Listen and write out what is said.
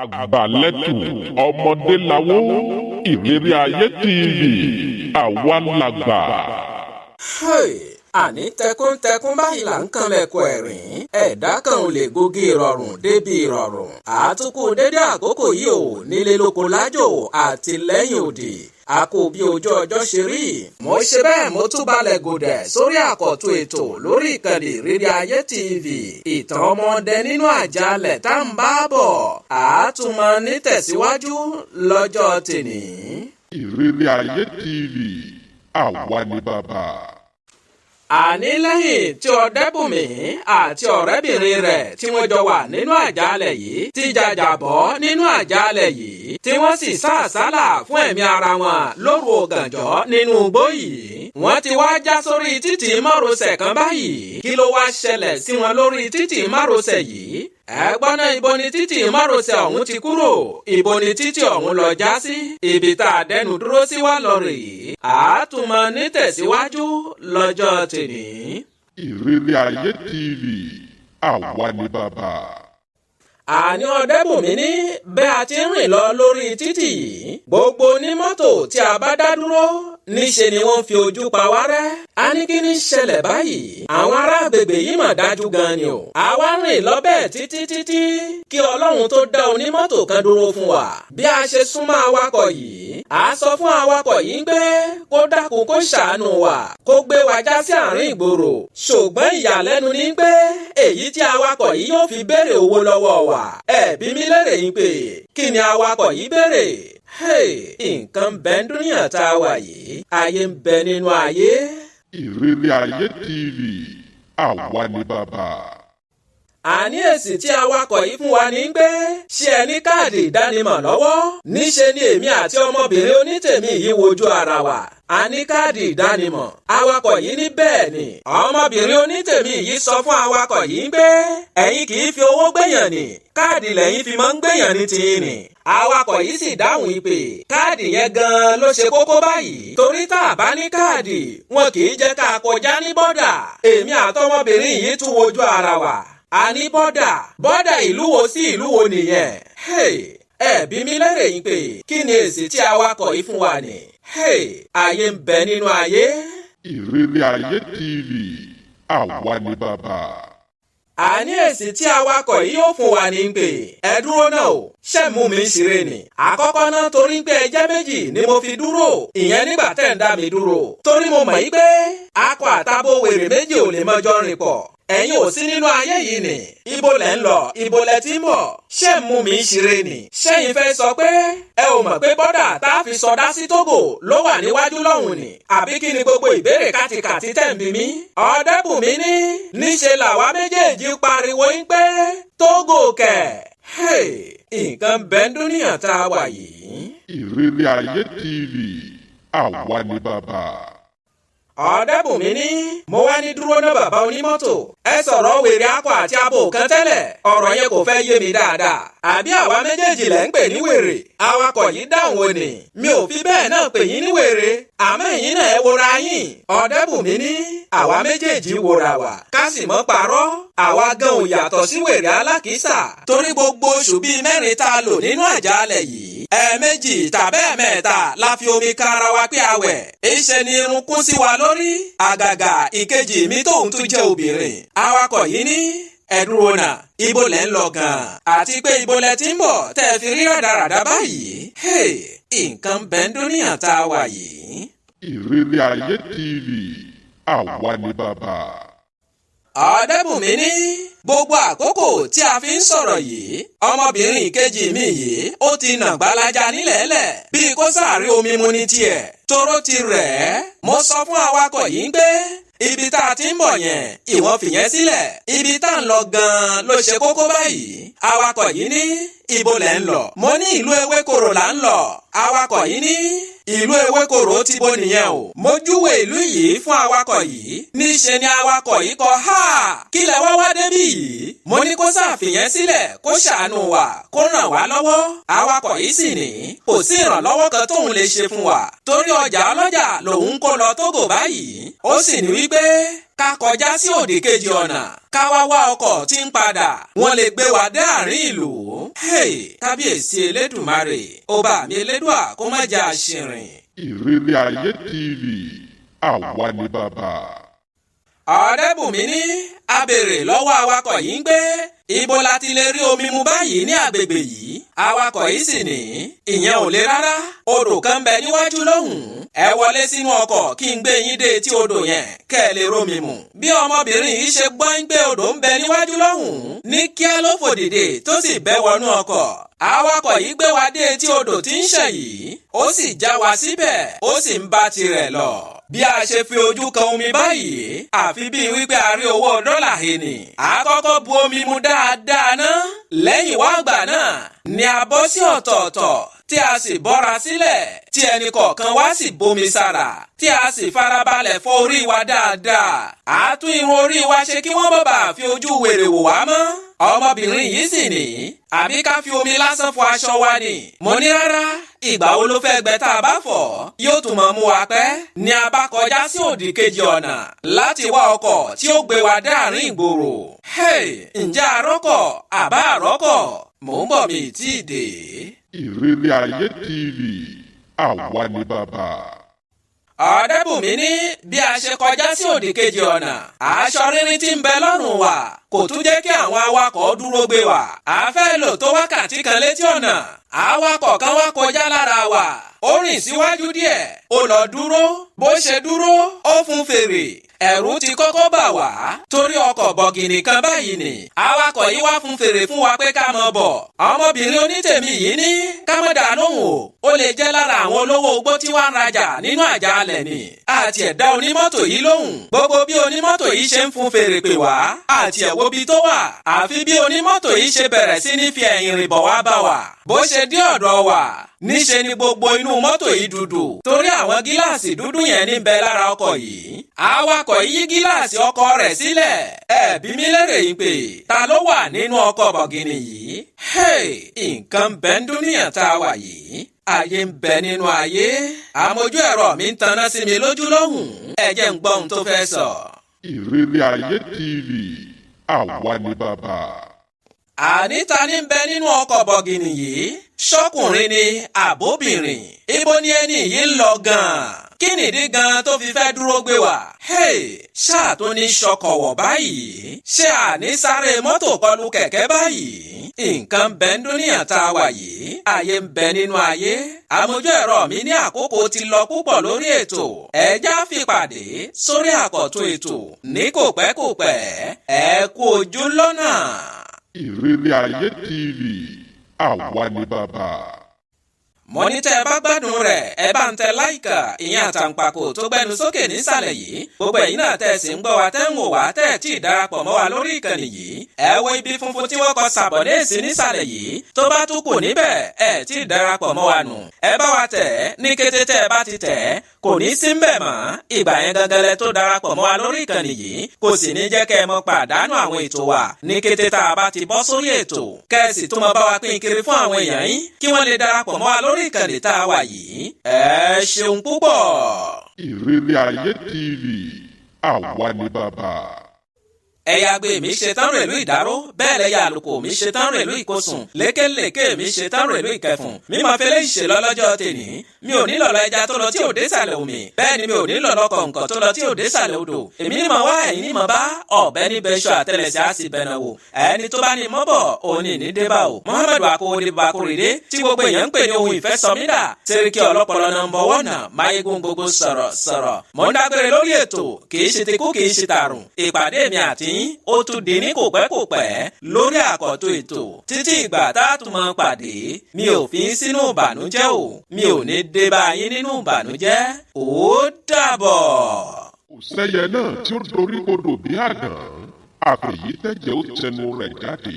àgbàlẹ́tù ọmọdé lawó ìrírí ayé TV àwa làgbà. àní tẹkùntẹkùn báyìí là ń kanlẹ̀kùn ẹ̀rín ẹ̀dá kan ò lè gògì ìrọ̀rùn débi ìrọ̀rùn. àtúkù dédé àkókò yìí ò nílé lóko lájò àti lẹ́yìn òdì a kò bí ojú ọjọ́ ṣe rí. mo ṣe bẹ́ẹ̀ mo tún balẹ̀ gòdẹ̀ sórí àkọ́tún ètò lórí ìkànnì ìrírí ayé TV. ìtàn ọmọdé nínú àjàlẹ̀ tá ń bá bọ̀ àátúmọ̀ nítẹ̀síwájú lọ́jọ́ tèní. ìrírí ayé TV àwa ni bàbá. àní lẹ́yìn tí ọ̀dẹ́bùnmi àti ọ̀rẹ́bìnrin rẹ̀ tí wọ́n jọ wà nínú àjàlẹ̀ yìí ti jàjàbọ́ nínú àjàlẹ̀ yìí tí wọ́n sì sá àsálà fún ẹ̀mí ara wọn lóru ògànjọ́ nínú igbó yìí. wọ́n ti wá já sórí títì márosẹ̀ kan báyìí. kí ló wá ṣẹlẹ̀ sí wọn lórí títì márosẹ̀ yìí? ẹ̀gbọ́n náà ibo ni títì márosẹ̀ ọ̀hún ti kúrò, ibo ni títì ọ̀hún lọ já sí, ibi tá a dẹnu dúró sí wá lọ rèé. àátúmọ̀ nítẹ̀síwájú lọ́jọ́ tèní. ìrírí ayé TV àwa ni bàbá. àní ọ̀dẹ́bùnmi ní bẹ́ẹ̀ a ti ń rìn lọ lórí títì yìí gbogbo onímọ́tò tí a bá dá dúró níṣe ni wọ́n fi ojú pa wá rẹ́. a ní kí ní ṣẹlẹ̀ báyìí? àwọn ará agbègbè yìí mà dájú gan ni o. àwa rìn lọ bẹ́ẹ̀ títí kí ọlọ́run tó dá onímọ́tò kan dúró fún wa. bí a ṣe súnmọ́ awakọ̀ yìí a sọ fún awakọ̀ yìí pé kó dákun kó ṣàánú wa kó gbé wa já sí àárín ìgboro. ṣùgbọ́n ìyàlẹ́nu ni pé èyí tí awakọ̀ yìí yóò fi béèrè owó lọ́wọ́ wa. ẹ̀bí mi lérè yín pé kí ni awakọ̀ yìí béèrè? nǹkan bẹ́ẹ̀ dúníyàn tá a wà yìí ayé ń bẹ nínú ayé. ìrírí ayé TV àwa ni bàbá. àní èsì tí awakọ̀ yìí fún wa ní pé ṣé ẹ ní káàdì ìdánimọ̀ lọ́wọ́? níṣe ni èmi àti ọmọbìnrin onítèmi yìí wojú ara wa. a ní káàdì ìdánimọ̀. awakọ̀ yìí ní bẹ́ẹ̀ ni. ọmọbìnrin onítèmi yìí sọ fún awakọ̀ yìí pé ẹ̀yin kì í fi owó gbéyàn ni, káàdì lẹ́yìn fi máa ń gbéyàn ní tiyín ni. awakọ̀ yìí sì dáhùn ìpè káàdì yẹn gan-an ló ṣe kókó báyìí. torí tá a bá ní káàdì wọn kì í jẹ́ ká kọjá ní bọ́dà. èmi àtọmọbìnrin yìí tún wojú ara wa. a ní bọ́dà ìlú wo sí ìlú wo nìyẹn? ẹ̀bí mi lérè yín pé kí ni èsì tí awakọ̀ yìí fún wa ni? ayé ń bẹ nínú ayé. ìrírí ayé TV àwa ni bàbá. àní èsì tí awakọ̀ yìí yóò fún wa ní pé ẹ dúró náà o, ṣé mú mi ṣeré ni? àkọ́kọ́ náà torí pé ẹjẹ́ méjì ni mo fi dúró, ìyẹn nígbà tẹ́ ń dá mi dúró. torí mo mọ̀ yí pé akọ àtabo wèrè méjì ò lè mọ́jọ́ rìn pọ̀. ẹ̀yin ò sí nínú ayé yìí ni, ibo lẹ̀ ń lọ ibo lẹ̀ ti ń bọ̀. ṣé mú mi ṣeré ni? ṣẹ́yìn fẹ́ sọ pé ẹ ò mọ̀ pé bọ́dà tá a fi sọdá sí Tógò ló wà níwájú lọ́hùn ni? àbí kí ni gbogbo ìbéèrè kàtìkàtì tẹ̀ ń bi mí? ọ̀dẹ́bùnmi ní níṣe làwa méjèèjì pariwo ń pé Tógò kẹ̀. nǹkan bẹ́ẹ̀ dúníyàn tá a wà yìí. ìrírí ayé TV àwa ni bàbá. ọ̀dẹ́bùnmi ní mo wá ní dúró ná bàbá onímọ́tò. ẹ sọ̀rọ̀ wèrè akọ àti abo kan tẹ́lẹ̀, ọ̀rọ̀ yẹn kò fẹ́ yé mi dáadáa. àbí àwa méjèèjì lẹ́ ń pè ní wèrè? awakọ̀ yìí dáhùn òní mi ò fi bẹ́ẹ̀ náà pè yín ní wèrè, àmọ́ ẹ̀yin náà ẹ wòra yín. ọ̀dẹ́bùnmi ní àwa méjèèjì wòra wa ká sì mọ́ parọ́. àwa gan ò yàtọ̀ sí wèrè alákìísà, torí gbogbo oṣù bíi mẹ́rin tá a lò nínú àjàalẹ̀ yìí ẹ̀ẹ̀mejì tàbí ẹ̀ẹ̀mẹ́ta la fi omi kan ara wa pé a wẹ̀. ìṣe ni irun kún sí wa lórí, àgàgà ìkejì mi tóun tún jẹ́ obìnrin. awakọ̀ yìí ní ẹ dúró náà, ibo lẹ̀ ń lọ gan-an àti pé ibo lẹ̀ ti ń bọ̀ tẹ́ ẹ fi rí rádaràdá báyìí? nǹkan bẹ́ẹ̀ dúníyàn tá a wà yìí. ìrírí ayé TV àwa ni bàbá. ọ̀dẹ́bùnmi ní gbogbo àkókò tí a fi ń sọ̀rọ̀ yìí ọmọbìnrin ìkejì mi yìí ó ti nà gbalaja nílẹ̀ẹ́lẹ̀ bíi kó sàárè omi mu ní tiẹ̀ toró ti rẹ̀ ẹ́. mo sọ fún awakọ̀ yìí pé ibi tá a ti ń bọ̀ yẹn ìwọ̀n fìyẹn sílẹ̀, ibi tá a ń lọ gan-an ló ṣe kókó báyìí. awakọ̀ yìí ní ibo lẹ̀ ń lọ? mo ní ìlú ewékorò là ń lọ. awakọ̀ yìí ní ìlú ewékorò ti bo nìyẹn o. mo júwe ìlú yìí fún awakọ̀ yìí, níṣe ni awakọ̀ yìí kọ ha kí lẹ wá débí yìí? mo ní kó ṣàfihàn sílẹ̀ kó ṣàánú wa kó ràn wá lọ́wọ́. awakọ̀ yìí sì ní kò sí ìrànlọ́wọ́ kan tóun lè ṣe fún wa, torí ọjà ọlọ́jà lòun kó lọ Tógò báyìí. ó sì ní wípé ká kọjá sí òdì kejì ọ̀nà ká wá wá ọkọ̀ tí ń padà wọ́n lè gbé wa dé àárín ìlú. Kábíyèsí Elédùmarè ọba mi Elédùà kó má jẹ́ àṣìrìn. Ìrírí Ayé TV àwa ni bàbá. Ọ̀dẹ́bùnmi ní a béèrè lọ́wọ́ awakọ̀ yìí ń gbé ibo la ti lè rí omi mu báyìí ní agbègbè yìí. Awakọ̀ yìí sì ní ìyẹn ò le rárá, odò kan bẹ níwájú lọ́hùn-ún. Ẹ wọlé sínú ọkọ̀ kí n gbé yín dé etí odò yẹn kẹ́ ẹ lè rómi mu. Bí ọmọbìnrin yìí ṣe gbọ́ ń gbé odò ń bẹ níwájú lọ́hùn-ún ní kíá ló fò dìde tó sì bẹ́ wọnú ọkọ̀. Awakọ̀ yìí gbé wa dé etí odò tí ń ṣàn yìí ó sì já wa síbẹ̀ ó sì ń bá tirẹ̀ lọ. Bí a ṣe fi ojú kan omi báyìí àfi bíi wípé a rí owó dọ́là hìnì. A kọ́kọ́ bu omi mu dáadáa ná. Lẹ́yìn wá àgbà náà ni a bọ́ sí ọ̀tọ̀ọ̀tọ̀ tí a sì bọ́ra sílẹ̀ tí ẹnì kọ̀ọ̀kan wá sì bomi sára tí a sì farabalẹ̀ fọ orí wa dáadáa. A tún irun orí wa ṣe kí wọ́n má bàa fi ojú wèrè wò wá mọ́. Ọmọbìnrin yìí sì ní àbí ká fi omi lásán fọ aṣọ wa ni. Mo ní rárá, ìgbà wo ló fẹ́ gbẹ tá a bá fọ̀ yóò tún mọ̀ mú wa pẹ́. Ni a bá kọjá sí òdì kejì ọ̀nà láti wá ọkọ̀ tí ó gbé wa dáàrin ìgboro. Ǹjẹ́ àrọ́kọ̀ àbá àrọ́kọ̀? Mò ń bọ̀ mi tí ì dé. Ìrírí Ayé TV àwa ni bàbá. Ọ̀dẹ́bùnmi ní bí a ṣe kọjá sí òdì kejì ọ̀nà aṣọ rírin tí ń bẹ lọ́rùn wa kò tún jẹ́ kí àwọn awakọ̀ dúró gbé wa. A fẹ́ lò tó wákàtí kan létí ọ̀nà. Awakọ̀ kan wá kọjá lára wa ó rìn síwájú díẹ̀ ó lọ dúró. Bó ṣe dúró ó fún fèrè. Ẹ̀rù ti kọ́kọ́ bà wá torí ọkọ̀ bọ̀gìnì kan báyìí ni. Awakọ̀ yìí wá fún fèrè fún wa pé ká mọ̀ bọ̀. Ọmọbìnrin onítèmi yìí ní ká mọ̀ dà lóhùn o. Ó lè jẹ́ lára àwọn olówó ogbó tí wọ́n ń rajà nínú àjàalẹ̀ ni. Àti ẹ̀dá onímọ́tò yìí lóhùn. Gbogbo bí onímọ́tò yìí ṣe ń fún fèrè pè wá àti ẹ̀wọ́ bí tó wà. Àfi bí onímọ́tò yìí ṣe bẹ̀rẹ̀ sí ní fi ẹ̀yìn rìn bọ̀ wá bá wa. Bó ṣe dé ọ̀dọ̀ wa níṣe ni gbogbo inú mọ́tò yìí dúdú torí àwọn gíláàsì dúdú yẹn ní bẹ lára ọkọ̀ yìí. Awakọ̀ yìí yí gíláàsì ọkọ̀ rẹ̀ sílẹ̀. Bí mi lérè yín pé ta ló wà nínú ọkọ̀ bọ̀gìnì yìí? Nǹkan bẹ ń dúníyàn tá a wà yìí. Ayé ń bẹ nínú ayé. Àmójú ẹ̀rọ mi ń taná sí mi lójú lọ́hùn-ún. Ẹ jẹ́ ń gbọ́ ohun tó fẹ́ sọ. Ìrírí Ayé TV àwa ni bàbá. Àní ta ní ń bẹ nínú ọkọ̀ bọ̀gìnì yìí? Ṣọ́kùnrin ni àbóbìnrin? Ibo ni ẹni yìí ń lọ gan-an? Kí nìdí gan-an tó fi fẹ́ dúró gbé wa? Ṣáà tó ní ṣọkọ̀wọ̀ báyìí? Ṣé àní sáré mọ́tò kọlù kẹ̀kẹ́ báyìí? Nǹkan bẹ ń dúníyàn tá a wà yìí. Ayé ń bẹ nínú ayé. Àmójú ẹ̀rọ mi ní àkókò ti lọ púpọ̀ lórí ètò. Ẹja fìpàdé sórí àkọ́tún ètò ní kò pẹ́ kò pẹ́. Ẹ kú ojú lọ́nà. Ìrírí Ayé TV àwa ni bàbá. Mo ní tẹ́ ẹ bá gbádùn rẹ̀ ẹ bá ń tẹ láìkà ìyẹn àtàǹpàkò tó gbẹnu sókè nísàlẹ̀ yìí. Gbogbo ẹ̀yin náà tẹ́ ẹ sì ń gbọ́ wa tẹ́ ń wò wá tẹ́ ẹ tí ì darapọ̀ mọ́ wa lórí ìkànnì yìí. Ẹ wo ibi funfun tí wọ́n kọ sàbọ̀déèsì nísàlẹ̀ yìí. Tó bá tún kù níbẹ̀ ẹ tí ì darapọ̀ mọ́ wa nù. Ẹ bá wa tẹ̀ ní kété tẹ́ ẹ bá ti tẹ̀ kò ní sí mbẹ̀ mọ́. Ìgbà yẹn gangan lẹ tó darapọ̀ mọ́ wa lórí ìkànnì yìí. Kò sì ní jẹ́ kẹ́ ẹ mọ̀ pàdánù àwọn ètò wa ní kété tá a bá ti bọ́ sórí ètò. Kẹ́ ẹ sì tún mọ bá wa pín kiri fún àwọn èèyàn yín kí wọ́n lè darapọ̀ mọ́ wa lórí ìkànnì tá a wà yìí. Ẹ ṣeun púpọ̀. Ìrírí Ayé TV àwa ni bàbá. Ẹ̀yà àgbè mi ṣetán rèlú ìdáró bẹ́ẹ̀ lẹ́yà àlùkò mi ṣetán rèlú ìkosùn lékèlékè mi ṣetán rèlú ìkẹfùn. Mi máa fẹ́lẹ́ ìṣèlọ lọ́jọ́ tèmi. Mi ò ní lọ̀lọ̀ ẹja tó lọ tí ò dé sàlẹ̀ omi. Bẹ́ẹ̀ ni mi ò ní lọ̀lọ̀ kọ̀ǹkọ̀ tó lọ tí ò dé sàlẹ̀ odò. Èmi ní mọ̀ wá ẹ̀yin ní mọ̀ bá ọ̀bẹ ní bẹ́ṣọ àtẹlẹsẹ̀ á sì bẹ̀nà wò. Ẹni tó bá ní mọ́ bọ̀ òun ní débà o. Muhammadu Akowode Bakorede tí gbogbo èèyàn ń pè ní ohun ìfẹ́ sọmídà. Sẹ́ríkì ọlọ́pọlọ nọ́mbà 1 máyégún gbogbo sọ̀rọ̀. Mo ń dágbére lórí ètò kì í ṣe tikú kì í ṣe tàrùn. Ìpàdé mi àti ó tún di ní kò pẹ́ lórí àkọ́tún ètò títí ìgbà tá a tún máa pàdé. Mi ò fi ń sínú ìbànújẹ́ o. Mi ò ní dé bá yín nínú ìbànújẹ́. Ó dàbọ̀. Kò sẹ́yẹ náà tí ó dorí kodò bí àdán. Àfẹ̀yìntẹ́jẹ́ ó tẹnu rẹ̀ jáde.